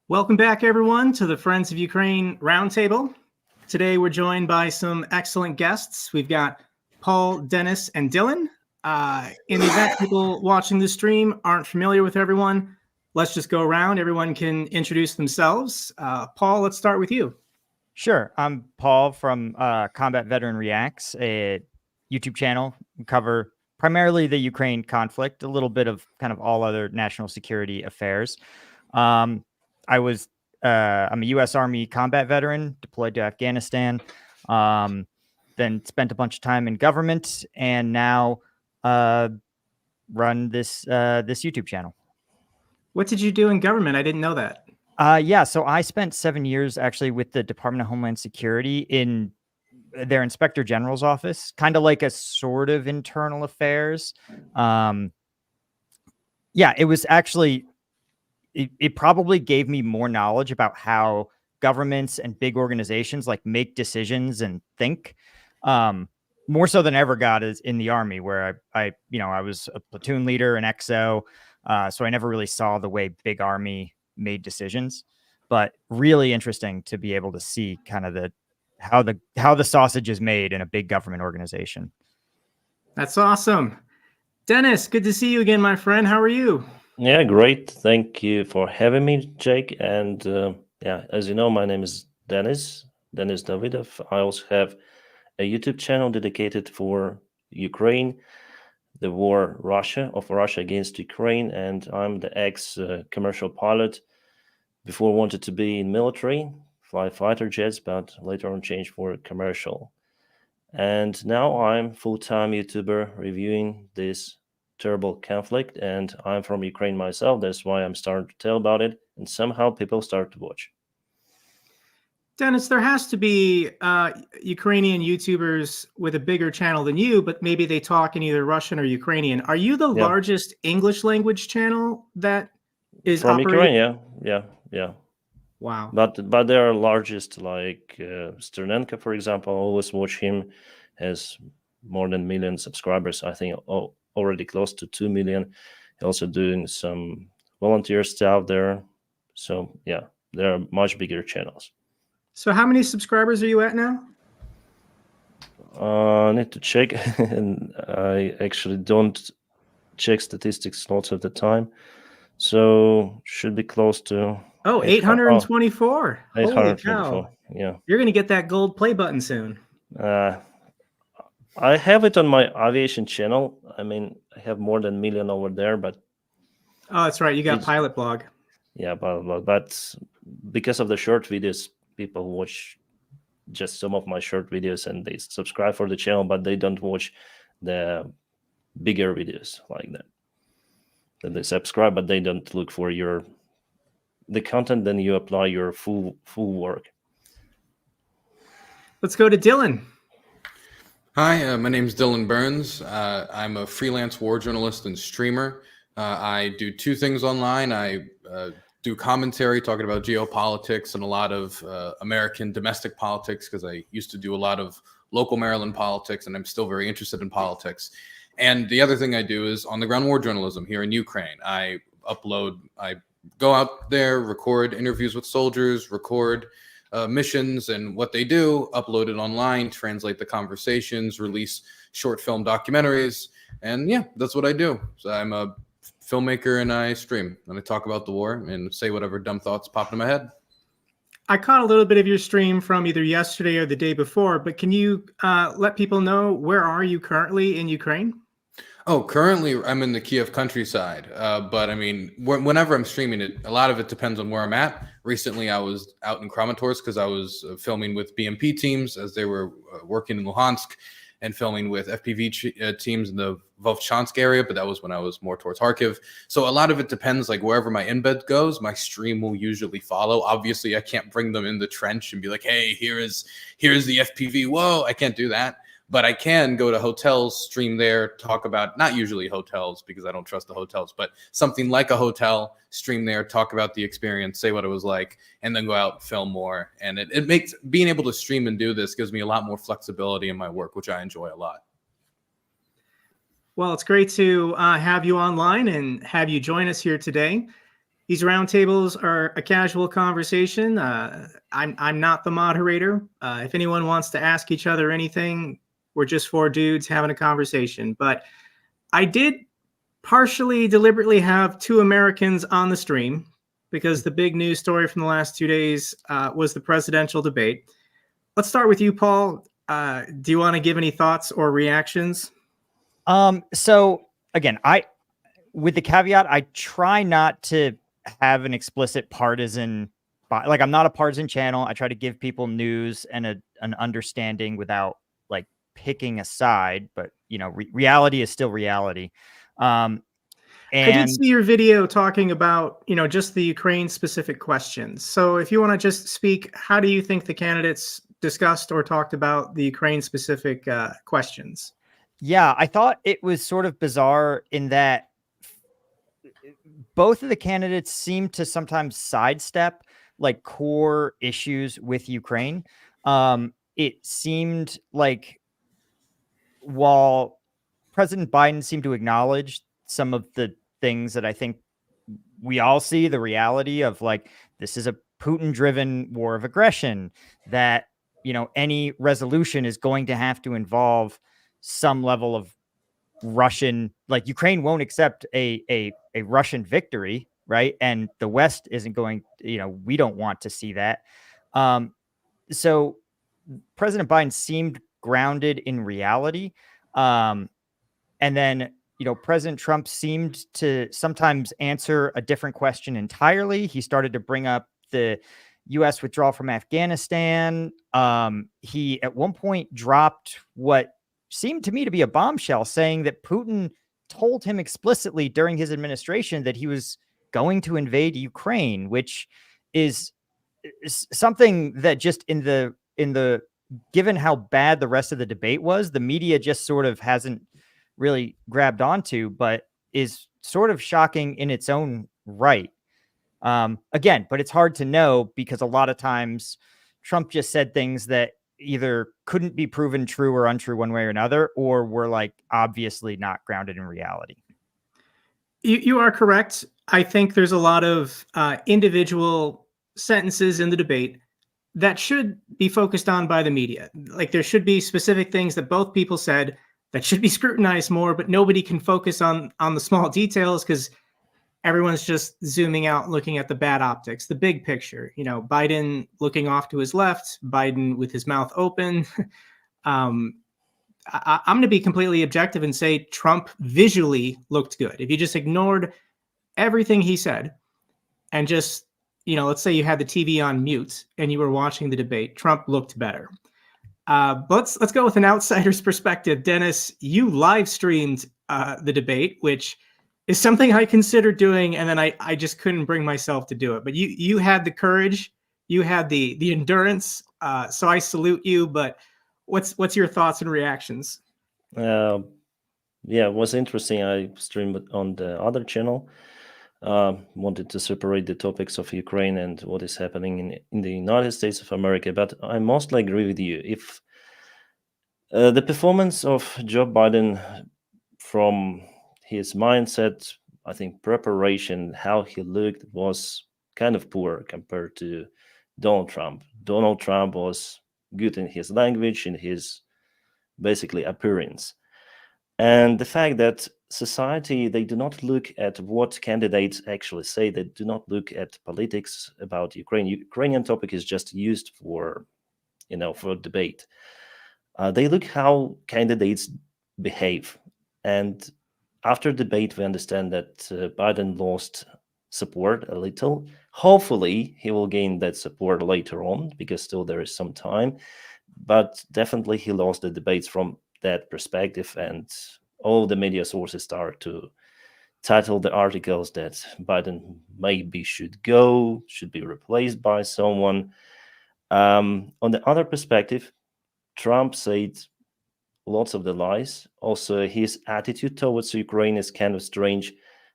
Welcome back, everyone, to the Friends of Ukraine Roundtable. Today, we're joined by some excellent guests. We've got Paul, Denys, and Dylan. In the event people watching the stream aren't familiar with everyone, let's just go around. Everyone can introduce themselves. Paul, let's start with you. Sure. I'm Paul from Combat Veteran Reacts, a YouTube channel. We cover primarily the Ukraine conflict, a little bit of kind of all other national security affairs. I'm a U.S. Army combat veteran deployed to Afghanistan, then spent a bunch of time in government, and now run this YouTube channel. What did you do in government? I didn't know that. Yeah, so I spent 7 years actually with the Department of Homeland Security in their Inspector General's office, kind of like a sort of internal affairs. Yeah, it was actually, it probably gave me more knowledge about how governments and big organizations like make decisions and think, more so than I ever got is in the Army, where I was a platoon leader, an XO, so I never really saw the way big Army made decisions. But really interesting to be able to see kind of how the sausage is made in a big government organization. That's awesome. Denys, good to see you again, my friend. How are you? Yeah, great. Thank you for having me, Jake. And yeah, as you know, my name is Denys Davydov. I also have a YouTube channel dedicated for Ukraine, the war of Russia against Ukraine, and I'm the ex-commercial pilot. Before wanted to be in military, fly fighter jets, but later on changed for commercial. And now I'm full-time YouTuber reviewing this terrible conflict, and I'm from Ukraine myself. That's why I'm starting to tell about it, and somehow people start to watch. Denys, there has to be Ukrainian YouTubers with a bigger channel than you, but maybe they talk in either Russian or Ukrainian. Are you the largest English language channel that is from operating? Ukraine? Yeah. Wow. But there are largest like Sternenko, for example. I always watch him. Has more than 1 million subscribers. I think already close to 2 million. He's also doing some volunteer stuff there. So yeah, there are much bigger channels. So how many subscribers are you at now? I need to check. And I actually don't check statistics lots of the time. So should be close to 824. 824. Holy cow. Yeah. You're going to get that gold play button soon. I have it on my aviation channel. I mean, I have more than 1 million over there, but oh, that's right. You got Pilot Blog. Yeah, Pilot Blog. But because of the short videos, people watch just some of my short videos and they subscribe for the channel, but they don't watch the bigger videos like that. Then they subscribe, but they don't look for the content. Then you apply your full work. Let's go to Dylan. Hi, my name is Dylan Burns. I'm a freelance war journalist and streamer. I do two things online. I do commentary talking about geopolitics and a lot of American domestic politics, because I used to do a lot of local Maryland politics, and I'm still very interested in politics. And the other thing I do is on-the-ground war journalism here in Ukraine. I go out there, record interviews with soldiers, record missions and what they do, upload it online, translate the conversations, release short film documentaries. And yeah, that's what I do. So I'm a filmmaker and I stream and I talk about the war and say whatever dumb thoughts pop in my head. I caught a little bit of your stream from either yesterday or the day before, but can you let people know where are you currently in Ukraine? Oh, currently I'm in the Kiev countryside, but I mean, whenever I'm streaming it, a lot of it depends on where I'm at. Recently, I was out in Kramatorsk because I was filming with BMP teams as they were working in Luhansk, and filming with FPV teams in the Vovchansk area, but that was when I was more towards Kharkiv. So a lot of it depends, like wherever my embed goes, my stream will usually follow. Obviously, I can't bring them in the trench and be like, hey, here's the FPV. Whoa, I can't do that. But I can go to hotels, stream there, talk about, not usually hotels because I don't trust the hotels, but something like a hotel, stream there, talk about the experience, say what it was like, and then go out and film more. And it makes being able to stream and do this gives me a lot more flexibility in my work, which I enjoy a lot. Well, it's great to have you online and have you join us here today. These roundtables are a casual conversation. I'm not the moderator. If anyone wants to ask each other anything, we're just four dudes having a conversation. But I did partially deliberately have two Americans on the stream because the big news story from the last 2 days was the presidential debate. Let's start with you, Paul. Do you want to give any thoughts or reactions? So again, with the caveat, I try not to have an explicit partisan, like I'm not a partisan channel. I try to give people news and an understanding without like picking a side, but reality is still reality. I did see your video talking about, just the Ukraine specific questions. So if you want to just speak, how do you think the candidates discussed or talked about the Ukraine specific questions? Yeah, I thought it was sort of bizarre in that both of the candidates seem to sometimes sidestep like core issues with Ukraine. It seemed like while President Biden seemed to acknowledge some of the things that I think we all see, the reality of like, this is a Putin-driven war of aggression, that, any resolution is going to have to involve some level of Russian, like Ukraine won't accept a Russian victory, right? And the West isn't going, we don't want to see that. So President Biden seemed grounded in reality. And then, President Trump seemed to sometimes answer a different question entirely. He started to bring up the U.S. withdrawal from Afghanistan. He at one point dropped what seemed to me to be a bombshell, saying that Putin told him explicitly during his administration that he was going to invade Ukraine, which is something that just in the given how bad the rest of the debate was, the media just sort of hasn't really grabbed onto, but is sort of shocking in its own right. Again, but it's hard to know because a lot of times Trump just said things that either couldn't be proven true or untrue one way or another, or were like obviously not grounded in reality. You are correct. I think there's a lot of individual sentences in the debate that should be focused on by the media. Like there should be specific things that both people said that should be scrutinized more, but nobody can focus on the small details because everyone's just zooming out, looking at the bad optics, the big picture. Biden looking off to his left, Biden with his mouth open. I'm going to be completely objective and say Trump visually looked good. If you just ignored everything he said and just, let's say you had the TV on mute and you were watching the debate, Trump looked better. But let's go with an outsider's perspective. Denys, you live streamed the debate, which is something I considered doing, and then I just couldn't bring myself to do it. But you had the courage, you had the endurance, so I salute you. But what's your thoughts and reactions? Yeah, it was interesting. I streamed on the other channel. Wanted to separate the topics of Ukraine and what is happening in the United States of America. But I mostly agree with you. If the performance of Joe Biden from his mindset, I think preparation, how he looked was kind of poor compared to Donald Trump. Donald Trump was good in his language, in his basically appearance. And the fact that society, they do not look at what candidates actually say. They do not look at politics about Ukraine. Ukrainian topic is just used for, for debate. They look how candidates behave. And after debate, we understand that Biden lost support a little. Hopefully, he will gain that support later on because still there is some time. But definitely, he lost the debates from that perspective, and all the media sources start to title the articles that Biden maybe should go, should be replaced by someone. On the other perspective, Trump said lots of the lies. Also, his attitude towards Ukraine is kind of strange.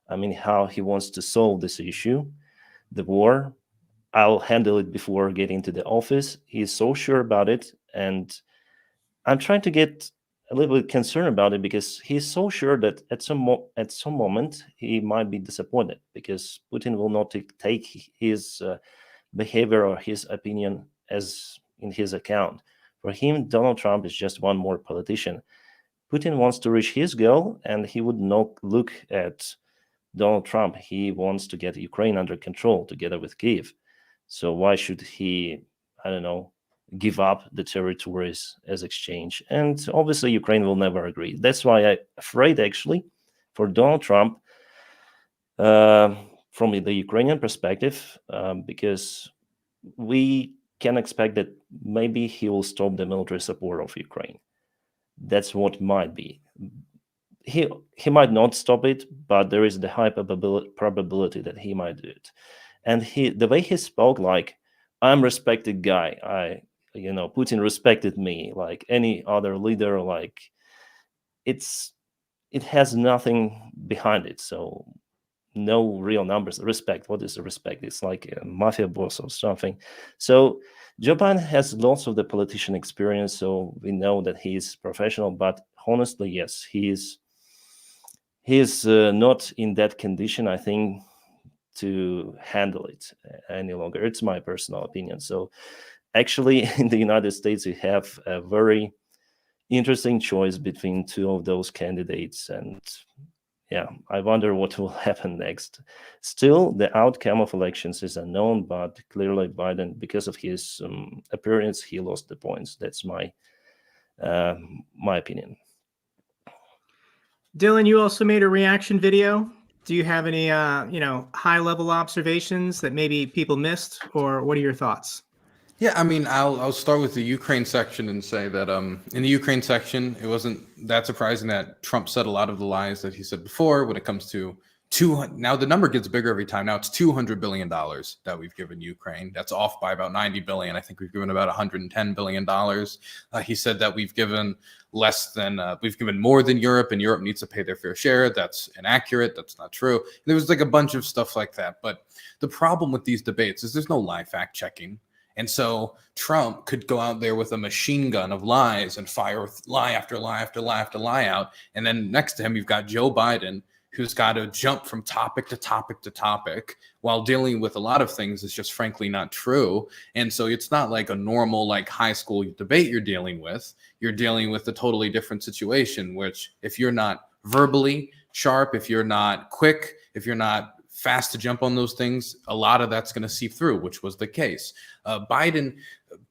I mean, how he wants to solve this issue, the war. I'll handle it before getting to the office. He's so sure about it. And I'm trying to get a little bit concerned about it because he's so sure that at some moment he might be disappointed because Putin will not take his behavior or his opinion as in his account. For him, Donald Trump is just one more politician. Putin wants to reach his goal, and he would not look at Donald Trump. He wants to get Ukraine under control together with Kyiv. So why should he, I don't know, give up the territories as exchange? And obviously Ukraine will never agree. That's why I'm afraid, actually, for Donald Trump, from the Ukrainian perspective, because we can expect that maybe he will stop the military support of Ukraine. That's what might be. He might not stop it, but there is the high probability that he might do it. And the way he spoke, like, I'm respected guy. Putin respected me like any other leader. Like, it has nothing behind it. So no real numbers. Respect. What is the respect? It's like a mafia boss or something. So Joe Biden has lots of the politician experience, so we know that he's professional. But honestly, yes, he's not in that condition, I think, to handle it any longer. It's my personal opinion. So actually, in the United States, we have a very interesting choice between two of those candidates. And yeah, I wonder what will happen next. Still, the outcome of elections is unknown, but clearly Biden, because of his appearance, he lost the points. That's my opinion. Dylan, you also made a reaction video. Do you have any, high-level observations that maybe people missed, or what are your thoughts? Yeah, I mean, I'll start with the Ukraine section and say that in the Ukraine section, it wasn't that surprising that Trump said a lot of the lies that he said before when it comes to now the number gets bigger every time. Now it's $200 billion that we've given Ukraine. That's off by about 90 billion. I think we've given about $110 billion. He said that we've given we've given more than Europe, and Europe needs to pay their fair share. That's inaccurate. That's not true. There was like a bunch of stuff like that. But the problem with these debates is there's no live fact checking. And so Trump could go out there with a machine gun of lies and fire lie after lie after lie after lie out. And then next to him, you've got Joe Biden, who's got to jump from topic to topic to topic while dealing with a lot of things that's just frankly not true. And so it's not like a normal, like, high school debate you're dealing with. You're dealing with a totally different situation, which if you're not verbally sharp, if you're not quick, if you're not fast to jump on those things, a lot of that's going to seep through, which was the case. Biden,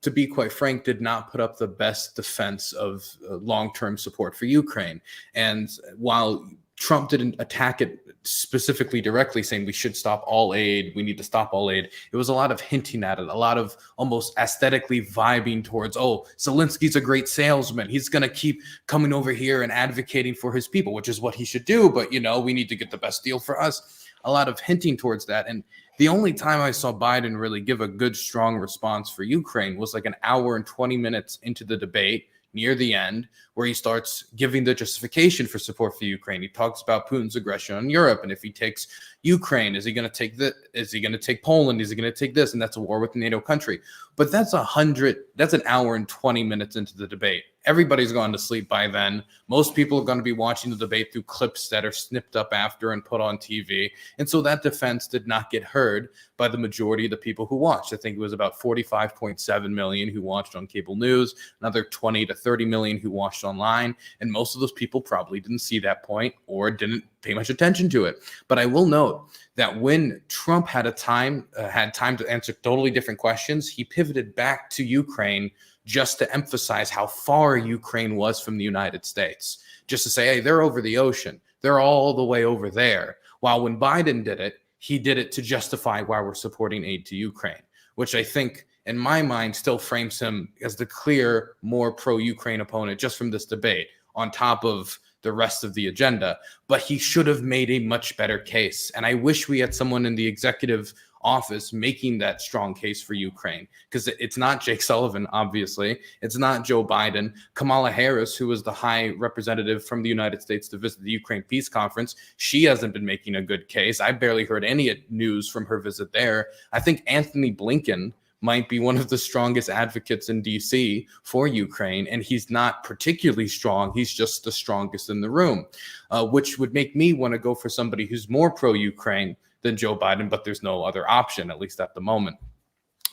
to be quite frank, did not put up the best defense of long-term support for Ukraine. And while Trump didn't attack it specifically directly, saying we should stop all aid, we need to stop all aid, it was a lot of hinting at it, a lot of almost aesthetically vibing towards, oh, Zelensky's a great salesman, he's going to keep coming over here and advocating for his people, which is what he should do, but, we need to get the best deal for us. A lot of hinting towards that. And the only time I saw Biden really give a good, strong response for Ukraine was like an hour and 20 minutes into the debate near the end, where he starts giving the justification for support for Ukraine. He talks about Putin's aggression on Europe, and if he takes Ukraine, is he going to take this? Is he going to take Poland? Is he going to take this? And that's a war with a NATO country. But that's an hour and 20 minutes into the debate. Everybody's gone to sleep by then. Most people are going to be watching the debate through clips that are snipped up after and put on TV. And so that defense did not get heard by the majority of the people who watched. I think it was about 45.7 million who watched on cable news, another 20 to 30 million who watched online. And most of those people probably didn't see that point or didn't pay much attention to it. But I will note that when Trump had time to answer totally different questions, he pivoted back to Ukraine just to emphasize how far Ukraine was from the United States, just to say, hey, they're over the ocean. They're all the way over there. While when Biden did it, he did it to justify why we're supporting aid to Ukraine, which I think, in my mind, still frames him as the clear, more pro-Ukraine opponent just from this debate, on top of the rest of the agenda. But he should have made a much better case. And I wish we had someone in the executive office making that strong case for Ukraine, because it's not Jake Sullivan, obviously. It's not Joe Biden. Kamala Harris, who was the high representative from the United States to visit the Ukraine Peace Conference, she hasn't been making a good case. I barely heard any news from her visit there. I think Anthony Blinken might be one of the strongest advocates in DC for Ukraine, and he's not particularly strong. He's just the strongest in the room, which would make me want to go for somebody who's more pro-Ukraine than Joe Biden, but there's no other option, at least at the moment.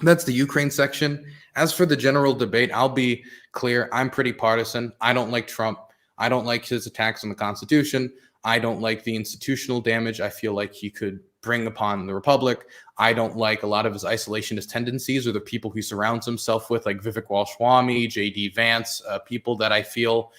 That's the Ukraine section. As for the general debate, I'll be clear. I'm pretty partisan. I don't like Trump. I don't like his attacks on the Constitution. I don't like the institutional damage I feel like he could bring upon the Republic. I don't like a lot of his isolationist tendencies or the people he surrounds himself with, like Vivek Ramaswamy, J.D. Vance, people that I feel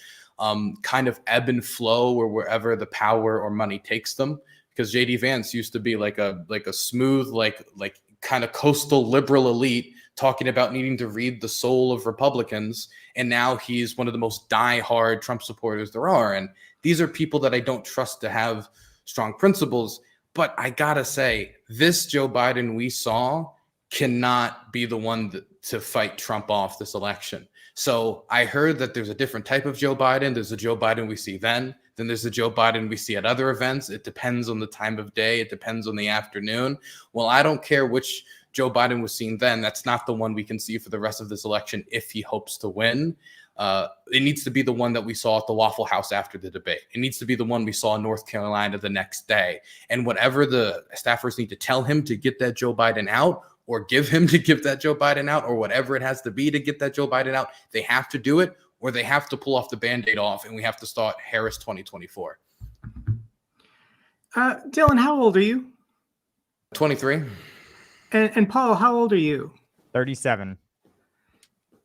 kind of ebb and flow or wherever the power or money takes them. Because J.D. Vance used to be like a smooth, like kind of coastal liberal elite talking about needing to read the soul of Republicans. And now he's one of the most diehard Trump supporters there are. And these are people that I don't trust to have strong principles. But I gotta say, this Joe Biden we saw cannot be the one to fight Trump off this election. So I heard that there's a different type of Joe Biden. There's a Joe Biden we see then there's the Joe Biden we see at other events. It depends on the time of day. It depends on the afternoon. Well, I don't care which Joe Biden was seen then. That's not the one we can see for the rest of this election if he hopes to win. It needs to be the one that we saw at the Waffle House after the debate. It needs to be the one we saw in North Carolina the next day. And whatever the staffers need to tell him to get that Joe Biden out, or give him to give that Joe Biden out, or whatever it has to be to get that Joe Biden out, they have to do it, or they have to pull off the Band-Aid off, and we have to start Harris 2024. Dylan, how old are you? 23. And Paul, how old are you? 37.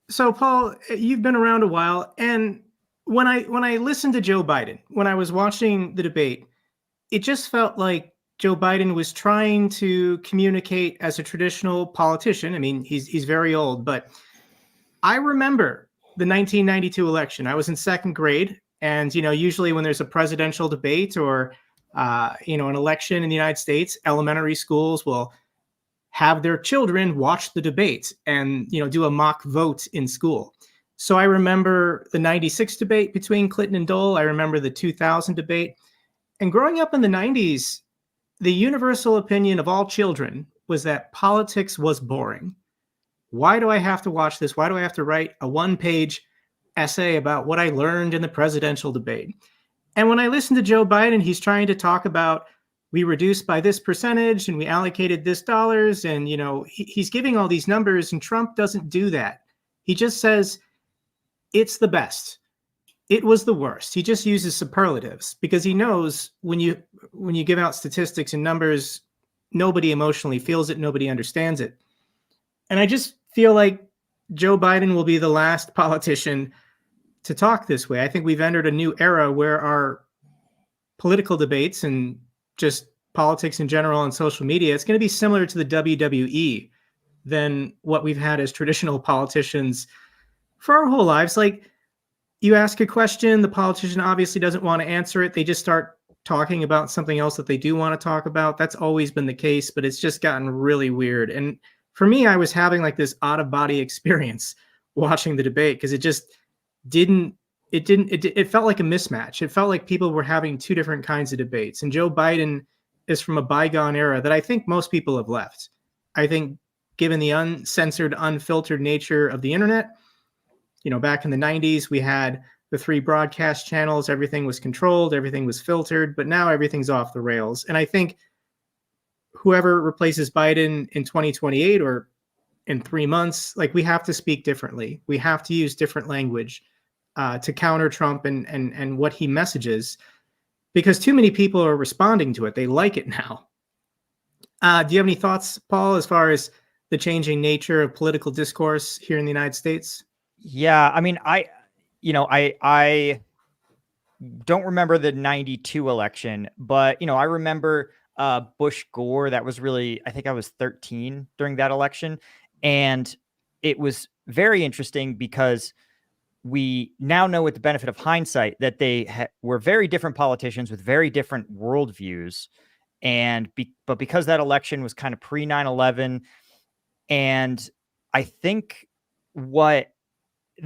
So, Paul, you've been around a while, and when I listened to Joe Biden, when I was watching the debate, it just felt like Joe Biden was trying to communicate as a traditional politician. I mean, he's very old, but I remember the 1992 election. I was in second grade, and usually when there's a presidential debate or an election in the United States, elementary schools will have their children watch the debate and do a mock vote in school. So I remember the 96 debate between Clinton and Dole. I remember the 2000 debate. And growing up in the 90s, the universal opinion of all children was that politics was boring. Why do I have to watch this? Why do I have to write a one-page essay about what I learned in the presidential debate? And when I listen to Joe Biden, he's trying to talk about we reduced by this percentage and we allocated this dollars. And, he's giving all these numbers, and Trump doesn't do that. He just says it's the best. It was the worst. He just uses superlatives because he knows when you give out statistics and numbers, nobody emotionally feels it. Nobody understands it. And I just feel like Joe Biden will be the last politician to talk this way. I think we've entered a new era where our political debates and just politics in general on social media, it's going to be similar to the WWE than what we've had as traditional politicians for our whole lives. Like, you ask a question, the politician obviously doesn't want to answer it. They just start talking about something else that they do want to talk about. That's always been the case, but it's just gotten really weird. And for me, I was having like this out-of-body experience watching the debate because it felt like a mismatch. It felt like people were having two different kinds of debates. And Joe Biden is from a bygone era that I think most people have left. I think given the uncensored, unfiltered nature of the internet, back in the 90s, we had the 3 broadcast channels. Everything was controlled. Everything was filtered. But now everything's off the rails. And I think whoever replaces Biden in 2028 or in 3 months, like, we have to speak differently. We have to use different language to counter Trump and what he messages, because too many people are responding to it. They like it now. Do you have any thoughts, Paul, as far as the changing nature of political discourse here in the United States? Yeah, I mean, I don't remember the 92 election, but, I remember Bush Gore. That was really, I think I was 13 during that election. And it was very interesting because we now know, with the benefit of hindsight, that they were very different politicians with very different worldviews. But because that election was kind of pre 9/11, and I think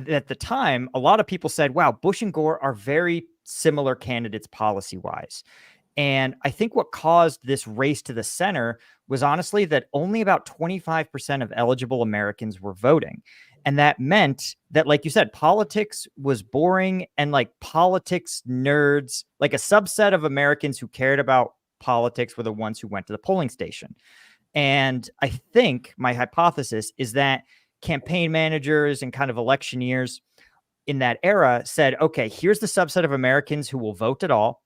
at the time, a lot of people said, wow, Bush and Gore are very similar candidates policy-wise. And I think what caused this race to the center was honestly that only about 25% of eligible Americans were voting. And that meant that, like you said, politics was boring, and like politics nerds, like a subset of Americans who cared about politics, were the ones who went to the polling station. And I think my hypothesis is that campaign managers and kind of electioneers in that era said, okay, here's the subset of Americans who will vote at all.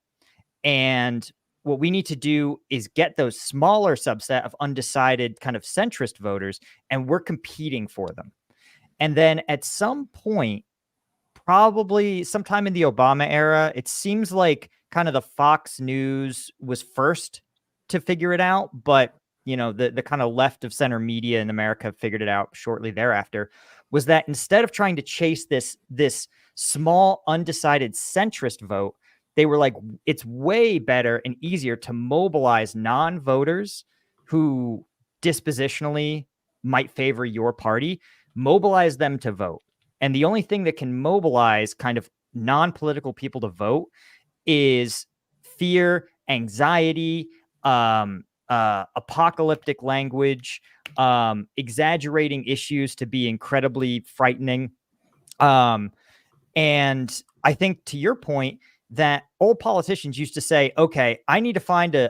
And what we need to do is get those smaller subset of undecided kind of centrist voters, and we're competing for them. And then at some point, probably sometime in the Obama era, it seems like kind of the Fox News was first to figure it out, but the kind of left of center media in America figured it out shortly thereafter, was that instead of trying to chase this small undecided centrist vote, they were like, it's way better and easier to mobilize non-voters who dispositionally might favor your party, mobilize them to vote. And the only thing that can mobilize kind of non-political people to vote is fear, anxiety, apocalyptic language, exaggerating issues to be incredibly frightening. And I think, to your point, that old politicians used to say, okay, I need to find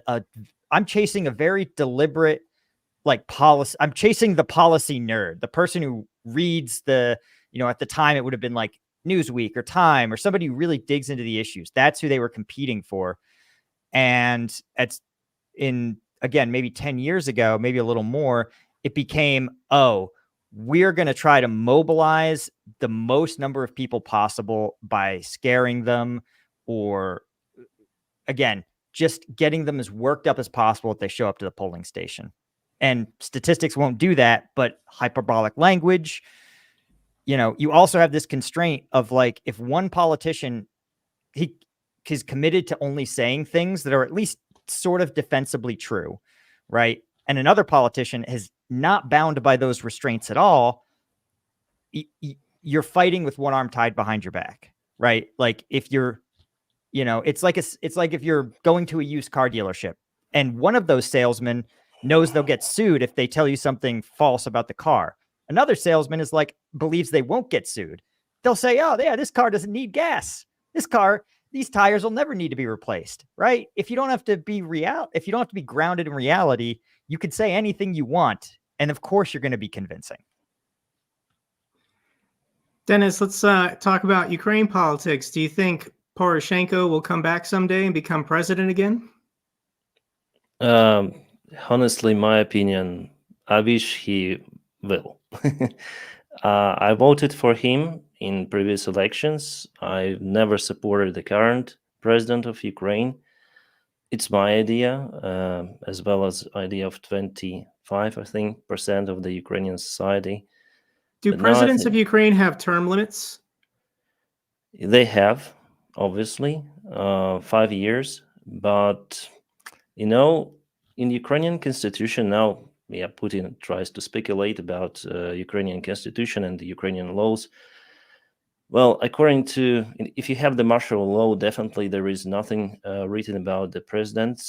I'm chasing a very deliberate policy. I'm chasing the policy nerd, the person who reads at the time it would have been like Newsweek or Time, or somebody who really digs into the issues. That's who they were competing for. And again, maybe 10 years ago, maybe a little more, it became, we're going to try to mobilize the most number of people possible by scaring them, or again, just getting them as worked up as possible if they show up to the polling station. And statistics won't do that, but hyperbolic language, you also have this constraint of like, if one politician, he is committed to only saying things that are at least sort of defensibly true, right? And another politician is not bound by those restraints at all, you're fighting with one arm tied behind your back, right? Like if you're, it's like if you're going to a used car dealership and one of those salesmen knows they'll get sued if they tell you something false about the car. Another salesman believes they won't get sued. They'll say, oh yeah, this car doesn't need gas. These tires will never need to be replaced, right? If you don't have to be grounded in reality, you could say anything you want. And of course you're going to be convincing. Denys, let's talk about Ukraine politics. Do you think Poroshenko will come back someday and become president again? Honestly, my opinion, I wish he will. I voted for him in previous elections. I never supported the current president of Ukraine. It's my idea, as well as idea of 25, I think, % of the Ukrainian society. Do presidents of Ukraine have term limits? They have, obviously, 5 years. But, in Ukrainian constitution now, Putin tries to speculate about Ukrainian constitution and the Ukrainian laws. Well, according to, if you have the martial law, definitely there is nothing written about the president,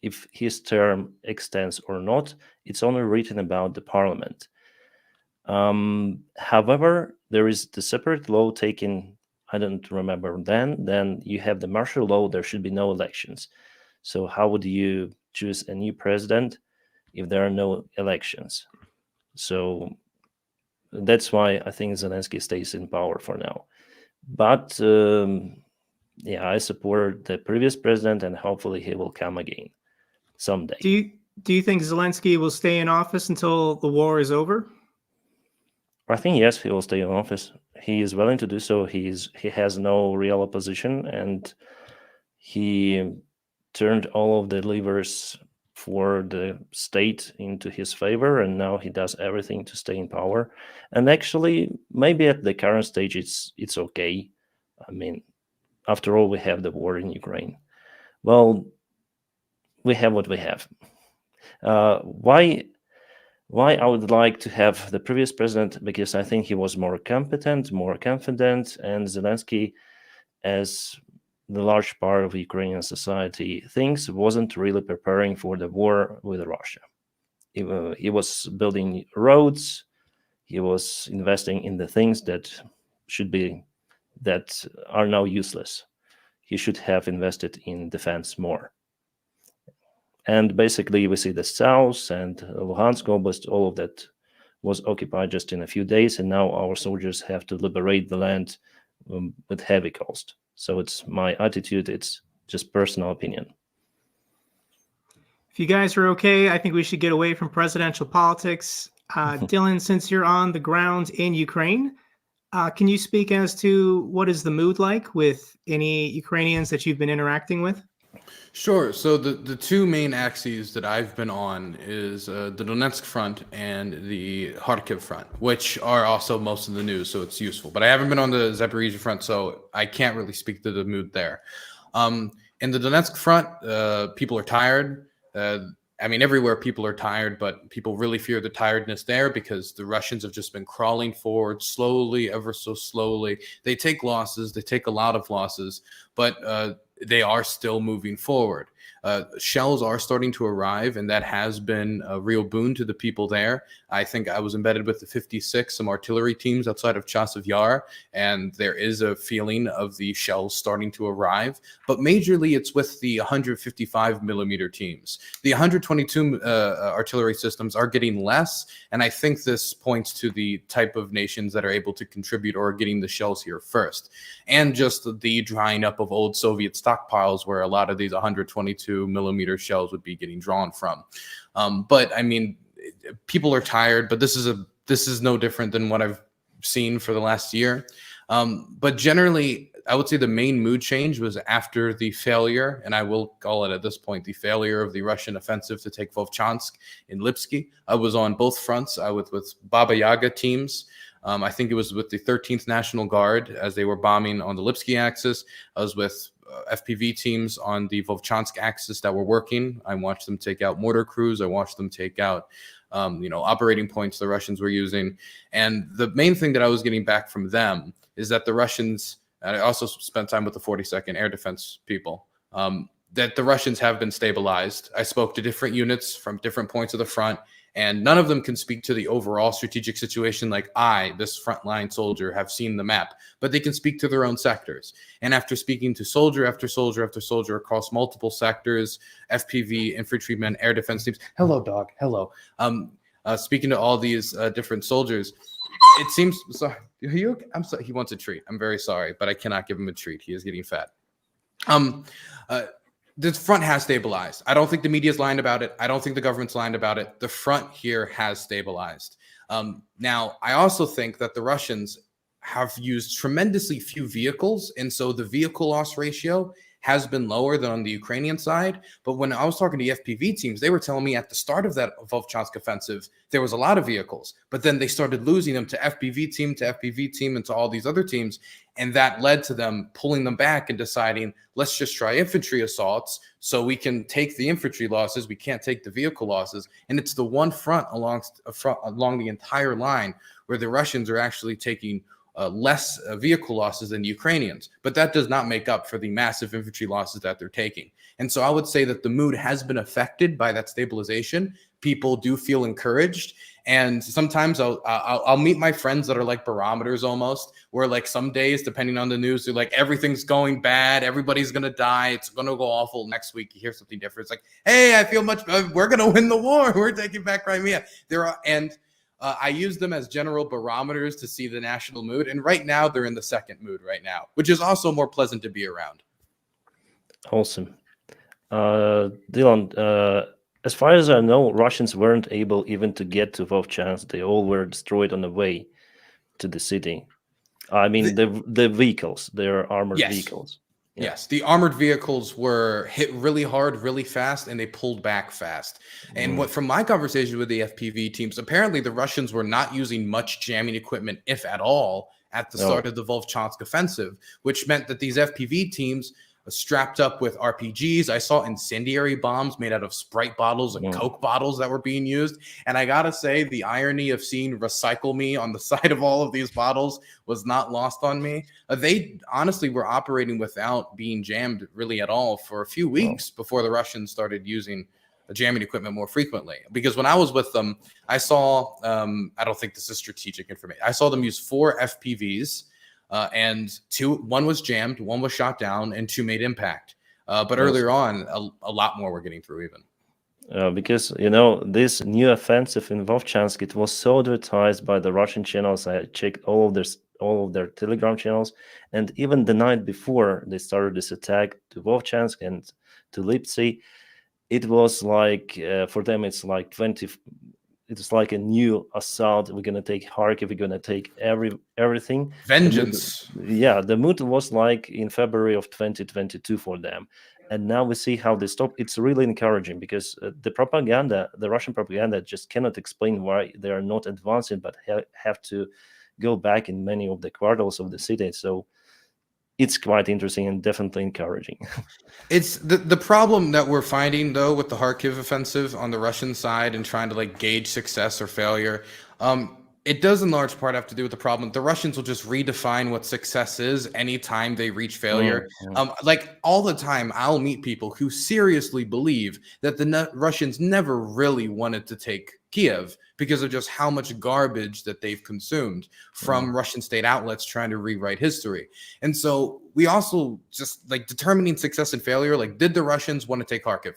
if his term extends or not. It's only written about the parliament. However, there is the separate law taken, I don't remember then you have the martial law, there should be no elections. So how would you choose a new president if there are no elections? So that's why I think Zelensky stays in power for now. But I support the previous president, and hopefully he will come again someday. Do you think Zelensky will stay in office until the war is over? I think yes, he will stay in office. He is willing to do so. He has no real opposition, and he turned all of the levers for the state into his favor, and now he does everything to stay in power. And actually, maybe at the current stage, it's okay. I mean, after all, we have the war in Ukraine. Well, we have what we have. Why I would like to have the previous president? Because I think he was more competent, more confident, and Zelensky as the large part of Ukrainian society thinks, wasn't really preparing for the war with Russia. He was building roads. He was investing in the things that are now useless. He should have invested in defense more. And basically, we see the South and Luhansk Oblast, all of that was occupied just in a few days, and now our soldiers have to liberate the land with heavy cost. So it's my attitude. It's just personal opinion. If you guys are okay, I think we should get away from presidential politics. Dylan, since you're on the ground in Ukraine, can you speak as to what is the mood like with any Ukrainians that you've been interacting with? Sure. So the two main axes that I've been on is the Donetsk front and the Kharkiv front, which are also most of the news, so it's useful. But I haven't been on the Zaporizhzhia front, so I can't really speak to the mood there. In the Donetsk front, people are tired. I mean, everywhere people are tired, but people really fear the tiredness there because the Russians have just been crawling forward slowly, ever so slowly. They take losses. They take a lot of losses, but they are still moving forward. Shells are starting to arrive, and that has been a real boon to the people there. I think I was embedded with the 56, some artillery teams outside of Chasiv Yar, and there is a feeling of the shells starting to arrive. But majorly, it's with the 155 millimeter teams. The 122 artillery systems are getting less, and I think this points to the type of nations that are able to contribute or are getting the shells here first, and just the drying up of old Soviet stockpiles where a lot of these 122 millimeter shells would be getting drawn from. But I mean, people are tired, but this is no different than what I've seen for the last year. But generally, I would say the main mood change was after the failure, and I will call it at this point, the failure of the Russian offensive to take Vovchansk in Lipsky. I was on both fronts. I was with Baba Yaga teams. I think it was with the 13th National Guard as they were bombing on the Lipsky axis. I was with FPV teams on the Vovchansk axis that were working. I watched them take out mortar crews. I watched them take out, operating points the Russians were using. And the main thing that I was getting back from them is that the Russians, and I also spent time with the 42nd Air Defense people, that the Russians have been stabilized. I spoke to different units from different points of the front, and none of them can speak to the overall strategic situation like I, this frontline soldier, have seen the map, but they can speak to their own sectors. And after speaking to soldier after soldier after soldier across multiple sectors, FPV, infantrymen, air defense teams, hello, dog, hello. Speaking to all these different soldiers, it seems, sorry, I'm sorry, he wants a treat. I'm very sorry, but I cannot give him a treat. He is getting fat. This front has stabilized. I don't think the media is lying about it. I don't think the government's lying about it. The front here has stabilized. Now, I also think that the Russians have used tremendously few vehicles, and so the vehicle loss ratio has been lower than on the Ukrainian side. But when I was talking to FPV teams, they were telling me at the start of that Vovchansk offensive, there was a lot of vehicles, but then they started losing them to FPV team, and to all these other teams. And that led to them pulling them back and deciding, let's just try infantry assaults so we can take the infantry losses. We can't take the vehicle losses. And it's the one front along the entire line where the Russians are actually taking less vehicle losses than the Ukrainians, but that does not make up for the massive infantry losses that they're taking. And so I would say that the mood has been affected by that stabilization. People do feel encouraged, and sometimes I'll meet my friends that are like barometers almost, where like some days, depending on the news, they're like everything's going bad, everybody's gonna die, it's gonna go awful. Next week you hear something different. It's like, hey, I feel much better. We're gonna win the war. We're taking back Crimea. I use them as general barometers to see the national mood. And right now, they're in the second mood right now, which is also more pleasant to be around. Awesome. Dylan, as far as I know, Russians weren't able even to get to Vovchansk. They all were destroyed on the way to the city. I mean, the vehicles, their armored vehicles. Yeah. Yes, the armored vehicles were hit really hard, really fast, and they pulled back fast. And what from my conversation with the FPV teams, apparently the Russians were not using much jamming equipment, if at all, at the start of the Vovchansk offensive, which meant that these FPV teams strapped up with RPGs. I saw incendiary bombs made out of Sprite bottles and Coke bottles that were being used. And I gotta say, the irony of seeing Recycle Me on the side of all of these bottles was not lost on me. They honestly were operating without being jammed really at all for a few weeks before the Russians started using jamming equipment more frequently. Because when I was with them, I saw, I don't think this is strategic information, I saw them use 4 FPVs, and 1 was jammed, 1 was shot down, and 2 made impact. But earlier on, a lot more were getting through even. Because, you know, this new offensive in Vovchansk, it was so advertised by the Russian channels. I checked all of their Telegram channels, and even the night before they started this attack to Vovchansk and to Lipsy, it was like, for them, it's like it's like a new assault. We're going to take Kharkiv. We're going to take everything. Vengeance. The mood was like in February of 2022 for them. And now we see how they stop. It's really encouraging because the Russian propaganda just cannot explain why they are not advancing, but have to go back in many of the quarters of the city. So it's quite interesting and definitely encouraging. It's the problem that we're finding though with the Kharkiv offensive on the Russian side and trying to like gauge success or failure. It does in large part have to do with the problem. The Russians will just redefine what success is anytime they reach failure. Like all the time, I'll meet people who seriously believe that the Russians never really wanted to take Kiev because of just how much garbage that they've consumed from Russian state outlets trying to rewrite history. And so we also just like determining success and failure. Like, did the Russians want to take Kharkiv?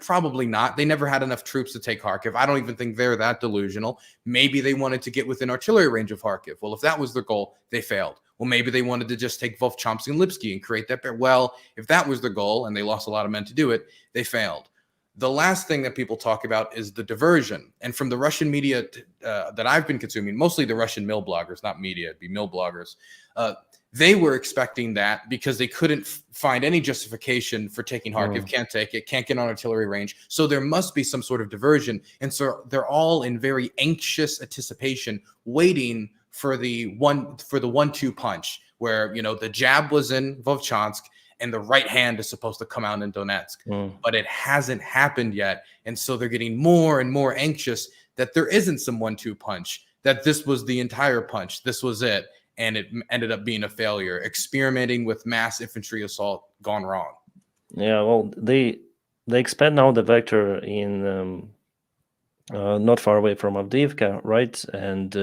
Probably not. They never had enough troops to take Kharkiv. I don't even think they're that delusional. Maybe they wanted to get within artillery range of Kharkiv. Well, if that was their goal, they failed. Well, maybe they wanted to just take Vovchansk and Lipsky and create that. Well, if that was their goal and they lost a lot of men to do it, they failed. The last thing that people talk about is the diversion. And from the Russian media that I've been consuming, mostly the Russian mill bloggers, not media, it'd be mill bloggers, they were expecting that because they couldn't find any justification for taking Kharkiv, can't take it, can't get on artillery range. So there must be some sort of diversion. And so they're all in very anxious anticipation, waiting for the 1-2 punch where, you know, the jab was in Vovchansk and the right hand is supposed to come out in Donetsk, but it hasn't happened yet. And so they're getting more and more anxious that there isn't some 1-2 punch, that this was the entire punch. This was it. And it ended up being a failure. Experimenting with mass infantry assault gone wrong. Yeah, well, they expand now the vector in not far away from Avdiivka, right? And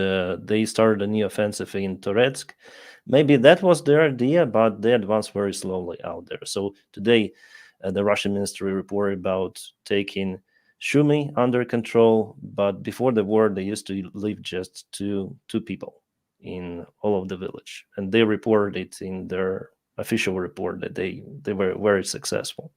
they started a new offensive in Toretsk. Maybe that was their idea, but they advanced very slowly out there. So today, the Russian ministry reported about taking Sumy under control, but before the war, they used to leave just two people in all of the village, and they reported it in their official report that they were very successful.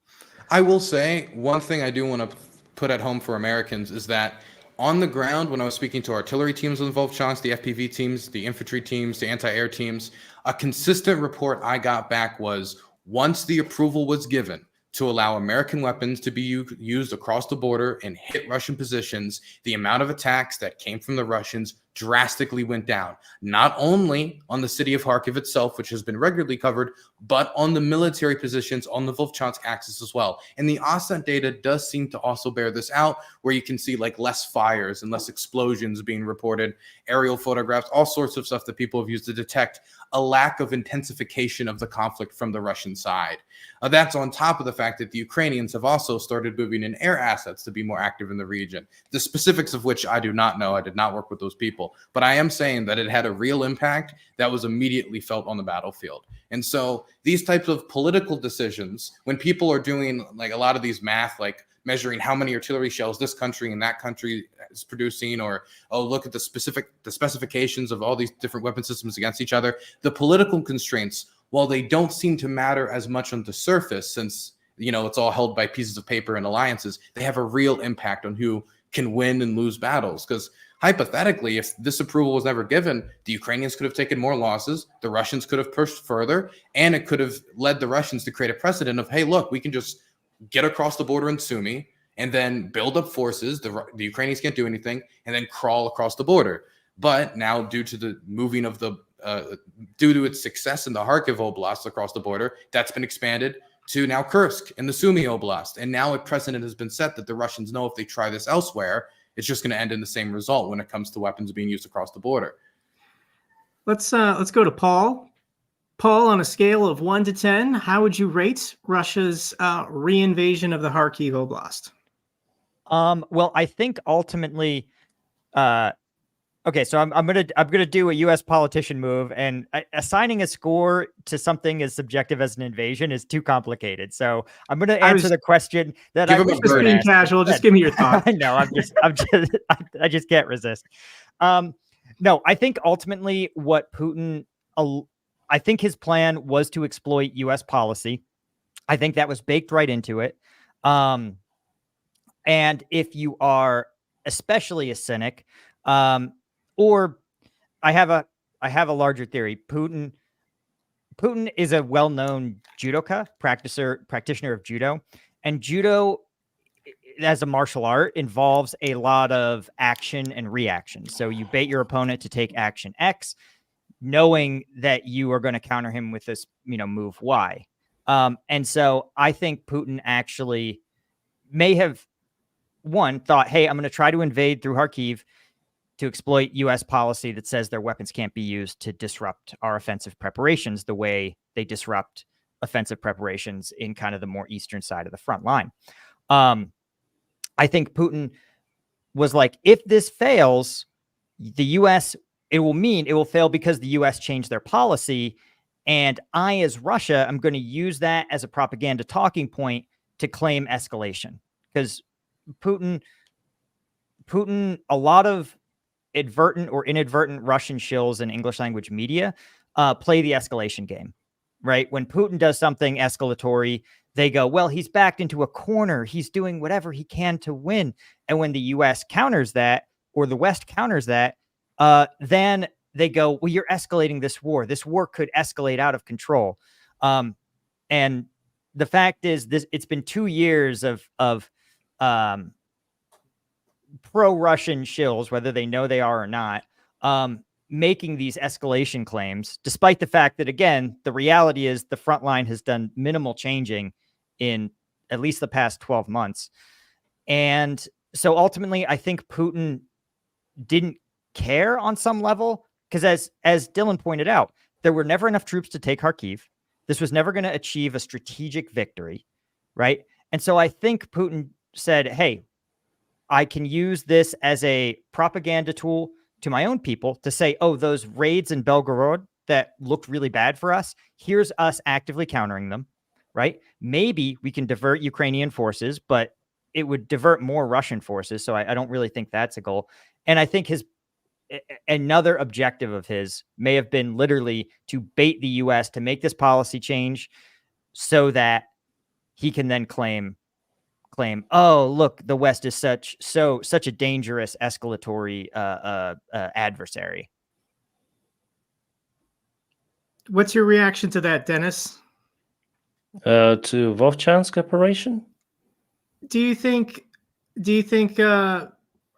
I will say one thing I do want to put at home for Americans is that on the ground, when I was speaking to artillery teams in Vovchansk, the FPV teams, the infantry teams, the anti-air teams, a consistent report I got back was once the approval was given to allow American weapons to be used across the border and hit Russian positions, the amount of attacks that came from the Russians drastically went down, not only on the city of Kharkiv itself, which has been regularly covered, but on the military positions on the Vovchansk axis as well. And the OSCENT data does seem to also bear this out, where you can see like less fires and less explosions being reported, aerial photographs, all sorts of stuff that people have used to detect a lack of intensification of the conflict from the Russian side. That's on top of the fact that the Ukrainians have also started moving in air assets to be more active in the region, the specifics of which I do not know. I did not work with those people, but I am saying that it had a real impact that was immediately felt on the battlefield. And so these types of political decisions, when people are doing like a lot of these math, like measuring how many artillery shells this country and that country is producing, or, oh, look at the specifications of all these different weapon systems against each other, the political constraints, while they don't seem to matter as much on the surface, since, you know, it's all held by pieces of paper and alliances, they have a real impact on who can win and lose battles. Because hypothetically, if this approval was never given, the Ukrainians could have taken more losses, the Russians could have pushed further, and it could have led the Russians to create a precedent of, hey, look, we can just get across the border in Sumy and then build up forces. The Ukrainians can't do anything, and then crawl across the border. But now, due to the moving of the due to its success in the Kharkiv Oblast across the border, that's been expanded to now Kursk in the Sumy Oblast. And now a precedent has been set that the Russians know if they try this elsewhere, it's just going to end in the same result when it comes to weapons being used across the border. Let's go to Paul. Paul, on a scale of 1 to 10, how would you rate Russia's reinvasion of the Kharkiv Oblast? Well, I think ultimately, okay, so I'm gonna do a U.S. politician move, and assigning a score to something as subjective as an invasion is too complicated. So I'm gonna answer the question that I was just being casual. Just give me your thoughts. I know. I just can't resist. No, I think ultimately what Putin, I think his plan was to exploit U.S. policy. I think that was baked right into it. And if you are especially a cynic, or I have a larger theory. Putin is a well-known judoka, practitioner of judo, and judo as a martial art involves a lot of action and reaction. So you bait your opponent to take action X, knowing that you are going to counter him with this, move Y. And so I think Putin actually may have thought, hey, I'm going to try to invade through Kharkiv to exploit U.S. policy that says their weapons can't be used to disrupt our offensive preparations the way they disrupt offensive preparations in kind of the more eastern side of the front line. I think Putin was like, if this fails, the U.S., it will fail because the U.S. changed their policy. And I, as Russia, I'm going to use that as a propaganda talking point to claim escalation. Because Putin, a lot of advertent or inadvertent Russian shills in English language media play the escalation game, right? When Putin does something escalatory, they go, well, he's backed into a corner. He's doing whatever he can to win. And when the U.S. counters that, or the West counters that, then they go, well, you're escalating this war. This war could escalate out of control. And the fact is, it's been 2 years of pro-Russian shills, whether they know they are or not, making these escalation claims, despite the fact that, again, the reality is the front line has done minimal changing in at least the past 12 months. And so ultimately, I think Putin didn't care on some level, because as Dylan pointed out, there were never enough troops to take Kharkiv. This was never going to achieve a strategic victory, right? And so I think Putin said, hey, I can use this as a propaganda tool to my own people to say, oh, those raids in Belgorod that looked really bad for us, here's us actively countering them, right? Maybe we can divert Ukrainian forces, but it would divert more Russian forces. So I don't really think that's a goal. And I think another objective of his may have been literally to bait the U.S. to make this policy change so that he can then claim, oh, look, the West is such a dangerous escalatory adversary. What's your reaction to that, Denys? To Vovchansk operation? Do you think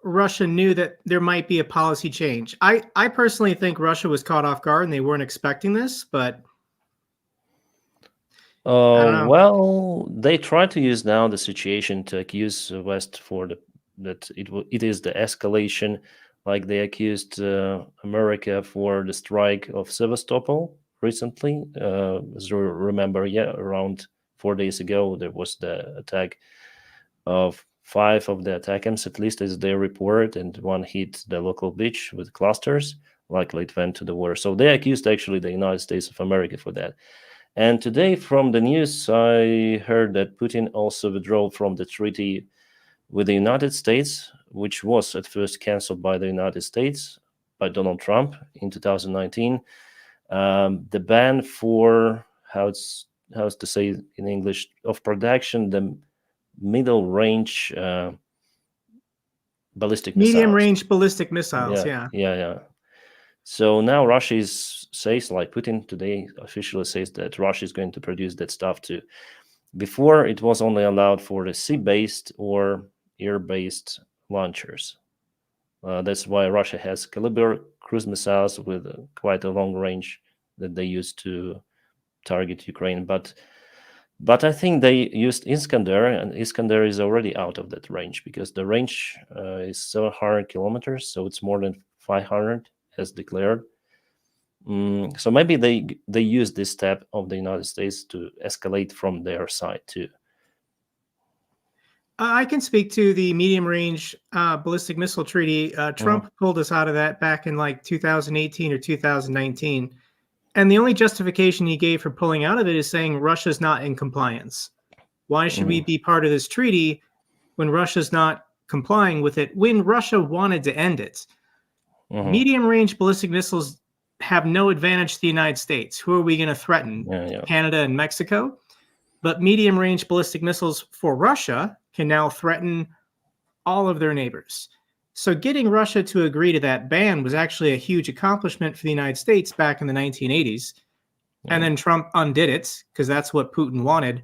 Russia knew that there might be a policy change? I personally think Russia was caught off guard and they weren't expecting this, but I don't know. Well, they try to use now the situation to accuse the West for that it is the escalation, like they accused America for the strike of Sevastopol recently. As you remember, around 4 days ago, there was the attack of 5 of the attackants, at least as they report, and 1 hit the local beach with clusters. Likely it went to the war. So they accused actually the United States of America for that. And today from the news, I heard that Putin also withdrew from the treaty with the United States, which was at first canceled by the United States, by Donald Trump in 2019. The ban for, how's to say in English, of production, the middle range ballistic missiles. Medium range ballistic missiles, yeah. So now Russia says, like Putin today officially says, that Russia is going to produce that stuff too. Before, it was only allowed for the sea-based or air-based launchers. That's why Russia has Caliber cruise missiles with quite a long range that they use to target Ukraine. But I think they used Iskander, and Iskander is already out of that range because the range is 700 kilometers, so it's more than 500 as declared. So maybe they use this step of the United States to escalate from their side too. I can speak to the medium-range ballistic missile treaty. Trump pulled us out of that back in like 2018 or 2019. And the only justification he gave for pulling out of it is saying Russia's not in compliance. Why should we be part of this treaty when Russia's not complying with it when Russia wanted to end it? Medium-range ballistic missiles have no advantage to the United States. Who are we going to threaten? Canada and Mexico? But medium-range ballistic missiles for Russia can now threaten all of their neighbors. So getting Russia to agree to that ban was actually a huge accomplishment for the United States back in the 1980s. And then Trump undid it because that's what Putin wanted.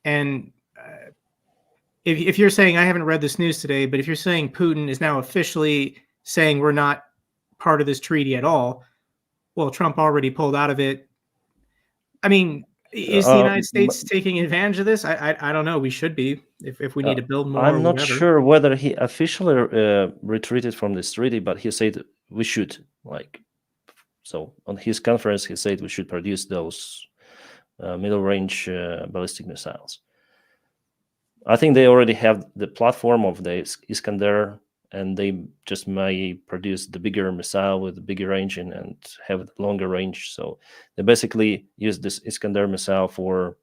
And if you're saying, I haven't read this news today, but if you're saying Putin is now officially saying we're not part of this treaty at all, well, Trump already pulled out of it. I mean, is the United States taking advantage of this? I don't know. We should be if we need to build more. I'm not sure whether he officially retreated from this treaty, but he said we should. So on his conference, he said we should produce those middle-range ballistic missiles. I think they already have the platform of the Iskander, and they just may produce the bigger missile with the bigger engine and have longer range. So they basically use this Iskander missile for